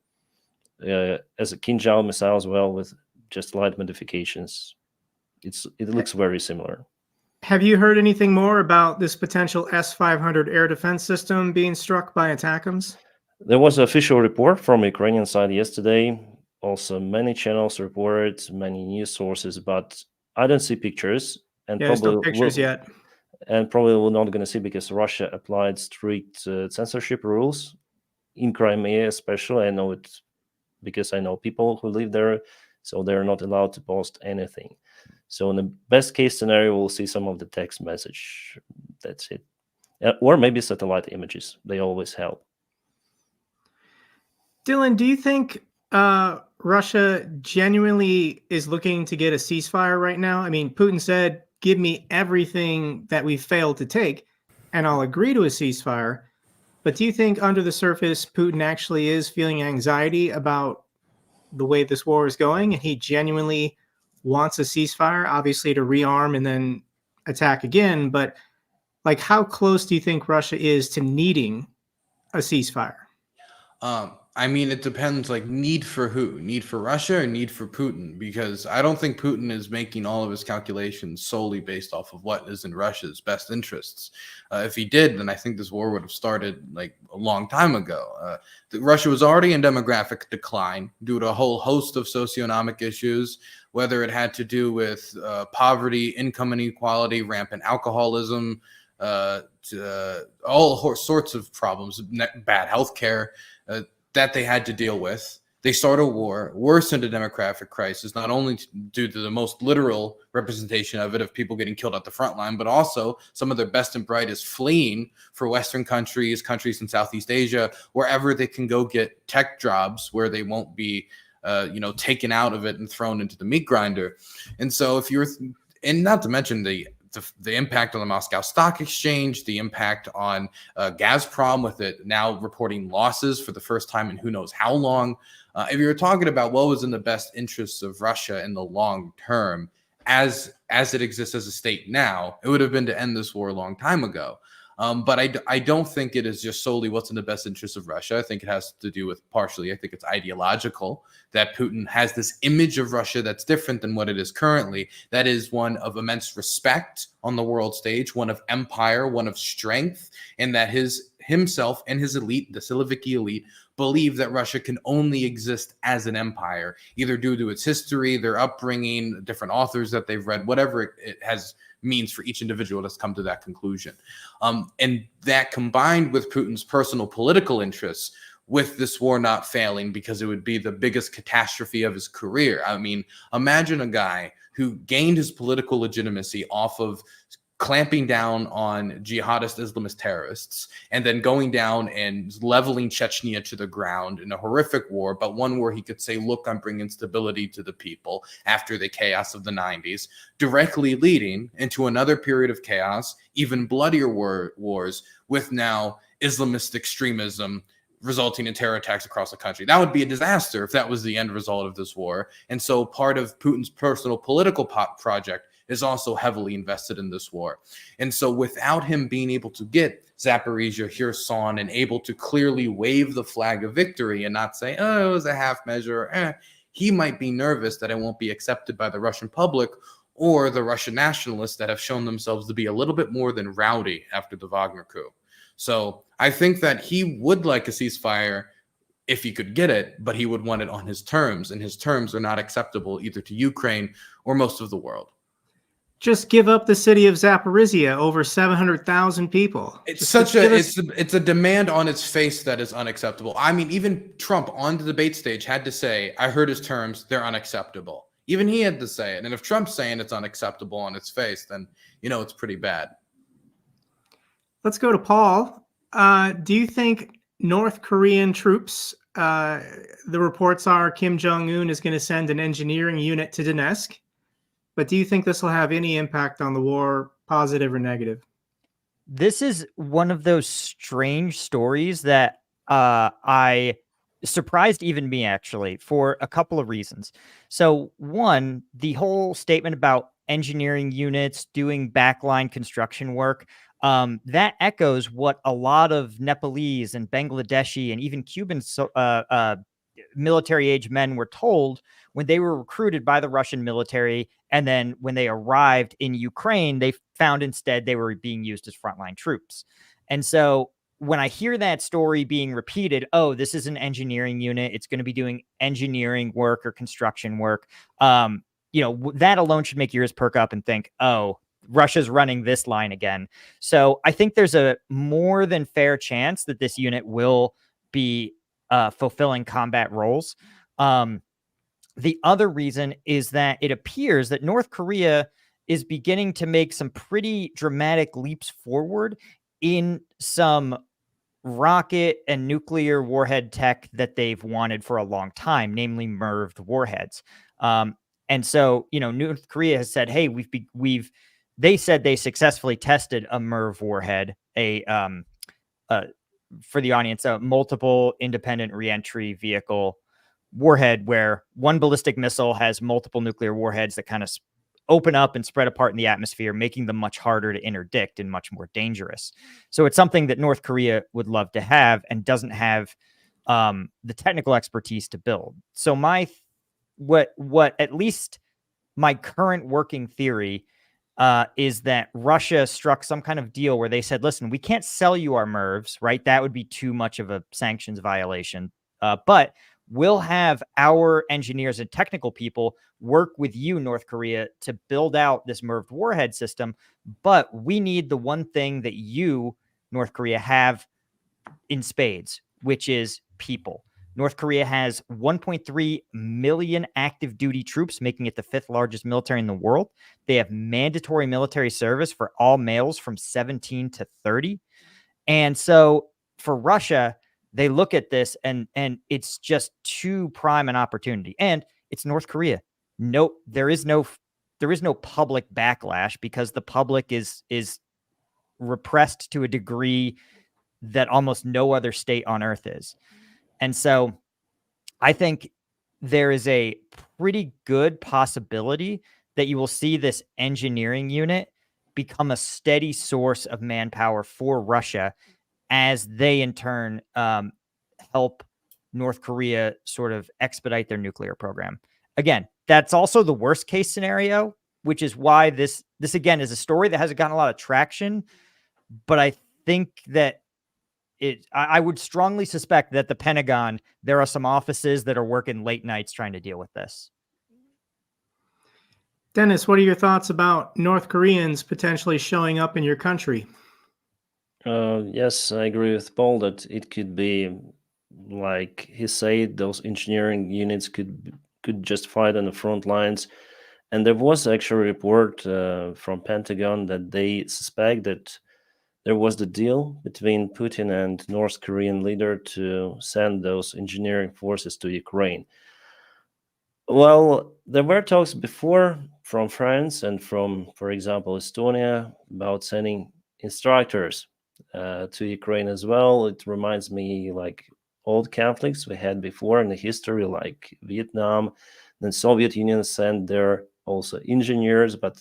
as a Kinjal missile as well, with just light modifications. It looks very similar. Have you heard anything more about this potential S-500 air defense system being struck by ATACMS? There was an official report from Ukrainian side yesterday. Also, many channels reported, many news sources, but I don't see pictures, and there's no pictures yet. And probably we're not going to see because Russia applied strict censorship rules in Crimea, especially. I know it because I know people who live there, so they're not allowed to post anything. So in the best case scenario, we'll see some of the text message. That's it, or maybe satellite images. They always help. Dylan, do you think Russia genuinely is looking to get a ceasefire right now? I mean, Putin said, give me everything that we failed to take, and I'll agree to a ceasefire. But do you think under the surface, Putin actually is feeling anxiety about the way this war is going, and he genuinely wants a ceasefire, obviously to rearm and then attack again? But like, how close do you think Russia is to needing a ceasefire? I mean, it depends, like, need for who? Need for Russia or need for Putin? Because I don't think Putin is making all of his calculations solely based off of what is in Russia's best interests. If he did, then I think this war would have started like a long time ago. Russia was already in demographic decline due to a whole host of socioeconomic issues, whether it had to do with poverty, income inequality, rampant alcoholism, all sorts of problems, bad healthcare, that they had to deal with. They start a war, worsened a demographic crisis, not only due to the most literal representation of it, of people getting killed at the front line, but also some of their best and brightest fleeing for Western countries in Southeast Asia, wherever they can go get tech jobs where they won't be, taken out of it and thrown into the meat grinder. And so and not to mention the impact on the Moscow Stock Exchange, the impact on Gazprom, with it now reporting losses for the first time in who knows how long. If you're talking about what was in the best interests of Russia in the long term, as it exists as a state now, it would have been to end this war a long time ago. But I don't think it is just solely what's in the best interest of Russia. I think it has to do with partially, I think it's ideological, that Putin has this image of Russia that's different than what it is currently. That is one of immense respect on the world stage, one of empire, one of strength, and that himself and his elite, the Siloviki elite, believe that Russia can only exist as an empire, either due to its history, their upbringing, different authors that they've read, whatever it has means for each individual that's come to that conclusion. And that combined with Putin's personal political interests, with this war not failing, because it would be the biggest catastrophe of his career. I mean, imagine a guy who gained his political legitimacy off of clamping down on jihadist Islamist terrorists and then going down and leveling Chechnya to the ground in a horrific war, but one where he could say, look, I'm bringing stability to the people after the chaos of the 90s, directly leading into another period of chaos, even bloodier wars with now Islamist extremism resulting in terror attacks across the country. That would be a disaster if that was the end result of this war. And so part of Putin's personal political project is also heavily invested in this war. And so without him being able to get Zaporizhia, Kherson, and able to clearly wave the flag of victory and not say, oh, it was a half measure, he might be nervous that it won't be accepted by the Russian public or the Russian nationalists that have shown themselves to be a little bit more than rowdy after the Wagner coup. So I think that he would like a ceasefire if he could get it, but he would want it on his terms, and his terms are not acceptable either to Ukraine or most of the world. Just give up the city of Zaporizhia, over 700,000 people. It's it's a demand on its face that is unacceptable. I mean, even Trump on the debate stage had to say, I heard his terms, they're unacceptable. Even he had to say it. And if Trump's saying it's unacceptable on its face, then, you know, it's pretty bad. Let's go to Paul. Do you think North Korean troops, the reports are Kim Jong-un is going to send an engineering unit to Donetsk, but do you think this will have any impact on the war, positive or negative? This is one of those strange stories that I surprised even me, actually, for a couple of reasons. So one, the whole statement about engineering units doing backline construction work, that echoes what a lot of Nepalese and Bangladeshi and even Cuban military-age men were told when they were recruited by the Russian military. And then when they arrived in Ukraine, they found instead they were being used as frontline troops. And so when I hear that story being repeated, oh, this is an engineering unit, it's going to be doing engineering work or construction work, you know, that alone should make your ears perk up and think, oh, Russia's running this line again. So I think there's a more than fair chance that this unit will be fulfilling combat roles. The other reason is that it appears that North Korea is beginning to make some pretty dramatic leaps forward in some rocket and nuclear warhead tech that they've wanted for a long time, namely MIRV warheads. And so, you know, North Korea has said, hey, they said they successfully tested a MIRV warhead, for the audience, a multiple independent reentry vehicle warhead, where one ballistic missile has multiple nuclear warheads that kind of open up and spread apart in the atmosphere, making them much harder to interdict and much more dangerous. So it's something that North Korea would love to have and doesn't have the technical expertise to build. So what at least my current working theory is that Russia struck some kind of deal where they said, listen, we can't sell you our MIRVs, right? That would be too much of a sanctions violation. But we'll have our engineers and technical people work with you, North Korea, to build out this MIRV warhead system. But we need the one thing that you, North Korea, have in spades, which is people. North Korea has 1.3 million active duty troops, making it the 5th largest military in the world. They have mandatory military service for all males from 17 to 30. And so for Russia, they look at this and it's just too prime an opportunity. And it's North Korea. No, there is no public backlash because the public is repressed to a degree that almost no other state on earth is. And so I think there is a pretty good possibility that you will see this engineering unit become a steady source of manpower for Russia as they in turn help North Korea sort of expedite their nuclear program. Again, that's also the worst case scenario, which is why this again is a story that hasn't gotten a lot of traction. But I think that I would strongly suspect that the Pentagon, there are some offices that are working late nights trying to deal with this. Denys, what are your thoughts about North Koreans potentially showing up in your country? Yes, I agree with Paul that it could be like he said, those engineering units could just fight on the front lines. And there was actually a report from Pentagon that they suspect that there was the deal between Putin and North Korean leader to send those engineering forces to Ukraine. Well, there were talks before from France and from, for example, Estonia about sending instructors to Ukraine as well. It reminds me like old conflicts we had before in the history, like Vietnam. Then Soviet Union sent their also engineers, but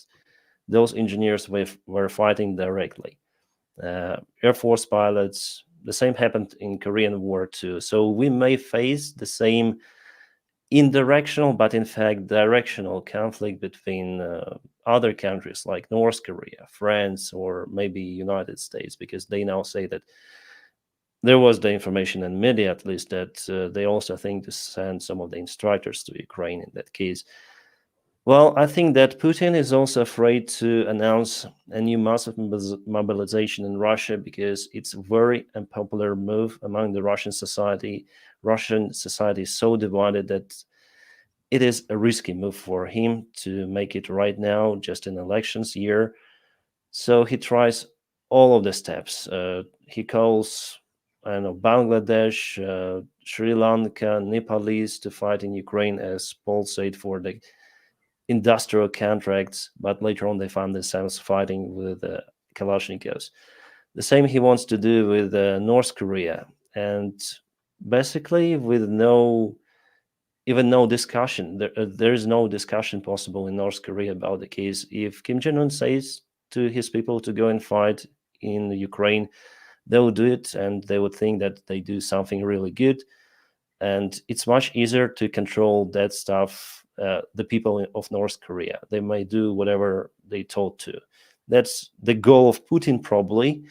those engineers were fighting directly. Air Force pilots. The same happened in Korean War too. So we may face the same indirectional, but in fact directional conflict between other countries like North Korea, France, or maybe United States, because they now say that there was the information in media, at least, that they also think to send some of the instructors to Ukraine in that case. Well, I think that Putin is also afraid to announce a new massive mobilization in Russia because it's a very unpopular move among the Russian society. Russian society is so divided that it is a risky move for him to make it right now, just in elections year. So he tries all of the steps. He calls, I don't know, Bangladesh, Sri Lanka, Nepalese to fight in Ukraine, as Paul said, for the industrial contracts, but later on they found themselves fighting with Kalashnikovs. The same he wants to do with North Korea, and basically with no discussion. There is no discussion possible in North Korea about the case. If Kim Jong-un says to his people to go and fight in Ukraine, they will do it, and they would think that they do something really good. And it's much easier to control that stuff, the people of North Korea. They may do whatever they told to. That's the goal of Putin, probably,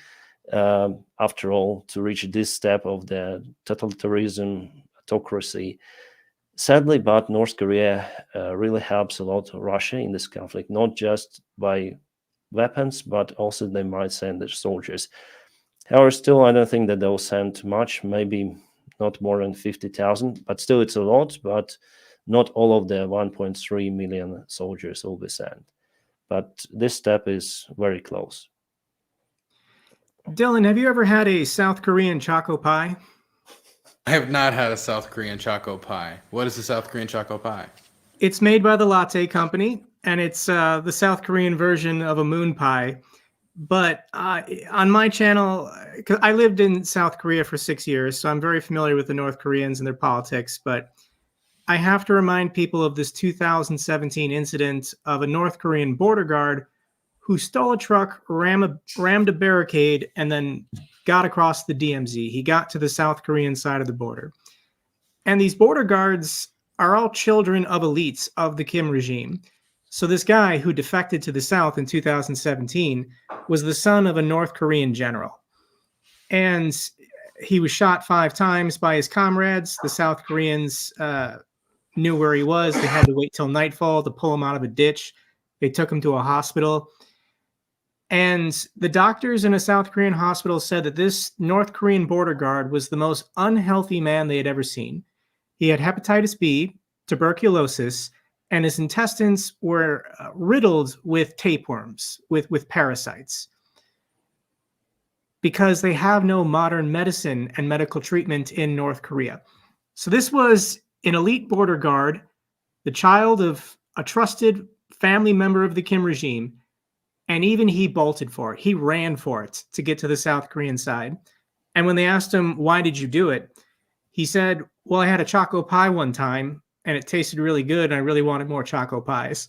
after all, to reach this step of the totalitarianism, autocracy. Sadly, but North Korea really helps a lot Russia in this conflict, not just by weapons, but also they might send their soldiers. However, still, I don't think that they'll send much, maybe not more than 50,000, but still it's a lot, but not all of the 1.3 million soldiers will be sent. But this step is very close. Dylan, have you ever had a South Korean choco pie? I have not had a South Korean choco pie. What is the South Korean choco pie? It's made by the Latte Company, and it's the South Korean version of a moon pie. But on my channel, 'cause I lived in South Korea for 6 years, so I'm very familiar with the North Koreans and their politics. But I have to remind people of this 2017 incident of a North Korean border guard who stole a truck, rammed a barricade, and then got across the DMZ. He got to the South Korean side of the border. And these border guards are all children of elites of the Kim regime. So this guy who defected to the South in 2017 was the son of a North Korean general. And he was shot 5 times by his comrades. The South Koreans knew where he was. They had to wait till nightfall to pull him out of a ditch. They took him to a hospital. And the doctors in a South Korean hospital said that this North Korean border guard was the most unhealthy man they had ever seen. He had hepatitis B, tuberculosis, and his intestines were riddled with tapeworms, with parasites, because they have no modern medicine and medical treatment in North Korea. So this was an elite border guard, the child of a trusted family member of the Kim regime, and even he bolted for it. He ran for it to get to the South Korean side. And when they asked him, why did you do it? He said, well, I had a choco pie one time, and it tasted really good, and I really wanted more choco pies.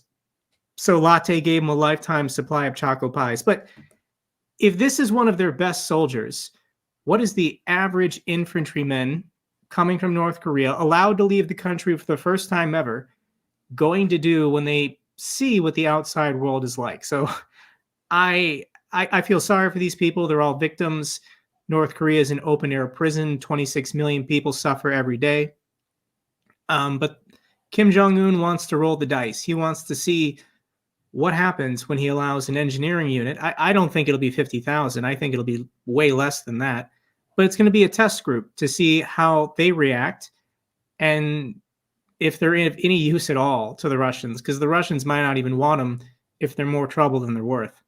So Latte gave him a lifetime supply of choco pies. But if this is one of their best soldiers, what is the average infantryman coming from North Korea, allowed to leave the country for the first time ever, going to do when they see what the outside world is like? So I feel sorry for these people. They're all victims. North Korea is an open-air prison. 26 million people suffer every day. But Kim Jong-un wants to roll the dice. He wants to see what happens when he allows an engineering unit. I don't think it'll be 50,000. I think it'll be way less than that. but it's going to be a test group to see how they react and if they're of any use at all to the Russians, because the Russians might not even want them if they're more trouble than they're worth.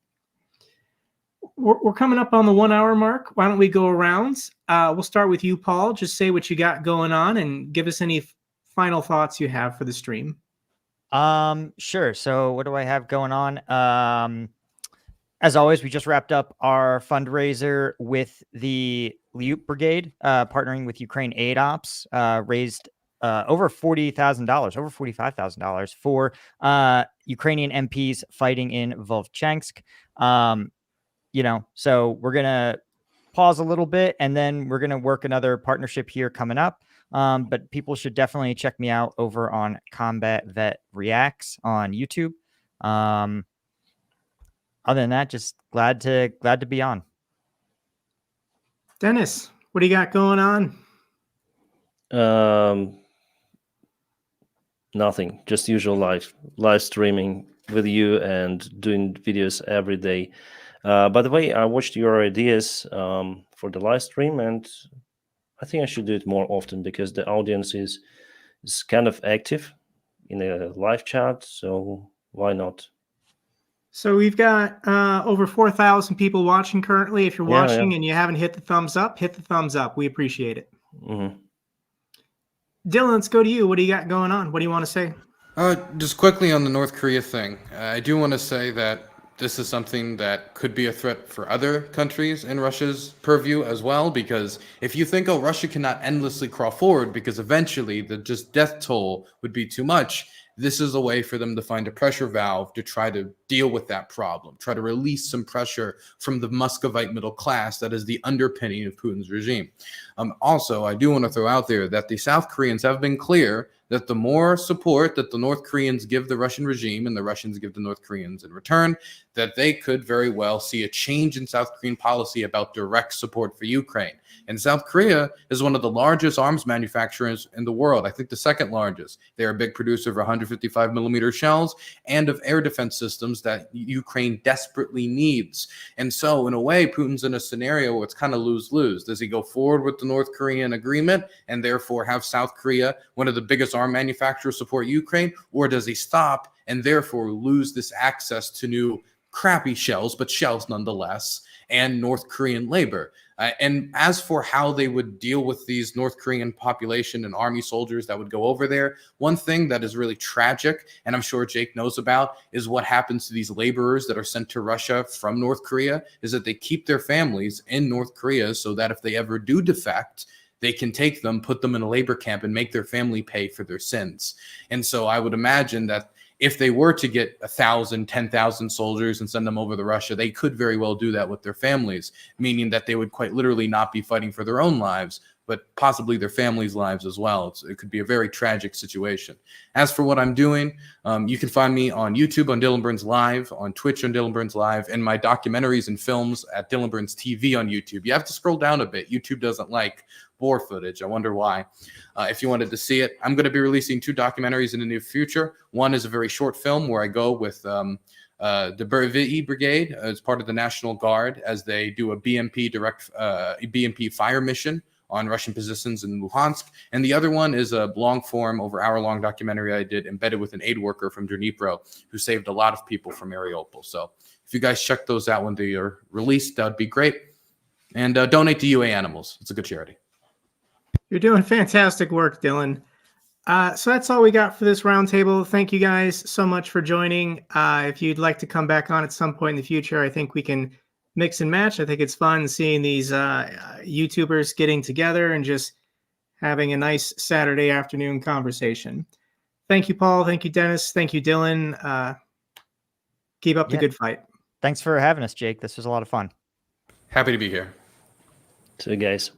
We're coming up on the 1 hour mark. Why don't we go around? We'll start with you, Paul. Just say what you got going on and give us any final thoughts you have for the stream. Sure. So what do I have going on? As always, we just wrapped up our fundraiser with the Liut Brigade, partnering with Ukraine Aid Ops, raised over $40,000, over $45,000 for Ukrainian MPs fighting in Volchansk. So we're going to pause a little bit and then we're going to work another partnership here coming up. But people should definitely check me out over on Combat Vet Reacts on YouTube. Other than that, just glad to be on. Denys, what do you got going on? Nothing, just usual live streaming with you and doing videos every day. By the way, I watched your ideas for the live stream, and I think I should do it more often because the audience is kind of active in a live chat, so why not? So we've got over 4,000 people watching currently. If you're watching and you haven't hit the thumbs up, hit the thumbs up. We appreciate it. Mm-hmm. Dylan, let's go to you. What do you got going on? What do you want to say? Just quickly on the North Korea thing, I do want to say that this is something that could be a threat for other countries in Russia's purview as well, because if you think, oh, Russia cannot endlessly crawl forward because eventually the just death toll would be too much, this is a way for them to find a pressure valve to try to deal with that problem, try to release some pressure from the Muscovite middle class that is the underpinning of Putin's regime. Also, I do want to throw out there that the South Koreans have been clear that the more support that the North Koreans give the Russian regime and the Russians give the North Koreans in return, that they could very well see a change in South Korean policy about direct support for Ukraine. And South Korea is one of the largest arms manufacturers in the world. I think the second largest. They're a big producer of 155 millimeter shells and of air defense systems that Ukraine desperately needs. And so in a way, Putin's in a scenario where it's kind of lose-lose. Does he go forward with the North Korean agreement and therefore have South Korea, one of the biggest arm manufacturers, support Ukraine? Or does he stop and therefore lose this access to new crappy shells, but shells nonetheless, and North Korean labor? And as for how they would deal with these North Korean population and army soldiers that would go over there, one thing that is really tragic, and I'm sure Jake knows about, is what happens to these laborers that are sent to Russia from North Korea, is that they keep their families in North Korea so that if they ever do defect, they can take them, put them in a labor camp, and make their family pay for their sins. And so I would imagine that if they were to get 1,000, 10,000 soldiers and send them over to Russia, they could very well do that with their families, meaning that they would quite literally not be fighting for their own lives, but possibly their families' lives as well. It could be a very tragic situation. As for what I'm doing, you can find me on YouTube on Dylan Burns Live, on Twitch on Dylan Burns Live, and my documentaries and films at Dylan Burns TV on YouTube. You have to scroll down a bit. YouTube doesn't like war footage. I wonder why. If you wanted to see it, I'm going to be releasing 2 documentaries in the near future. One is a very short film where I go with the JakeBroeYT Brigade as part of the National Guard as they do a BMP fire mission on Russian positions in Luhansk. And the other one is a long-form, over hour-long documentary I did embedded with an aid worker from Dnipro who saved a lot of people from Mariupol. So if you guys check those out when they are released, that would be great. And donate to UA Animals. It's a good charity. You're doing fantastic work, Dylan. So that's all we got for this roundtable. Thank you guys so much for joining. If you'd like to come back on at some point in the future, I think we can mix and match. I think it's fun seeing these YouTubers getting together and just having a nice Saturday afternoon conversation. Thank you, Paul. Thank you, Denys. Thank you, Dylan. Keep up the good fight. Thanks for having us, Jake. This was a lot of fun. Happy to be here. See you guys.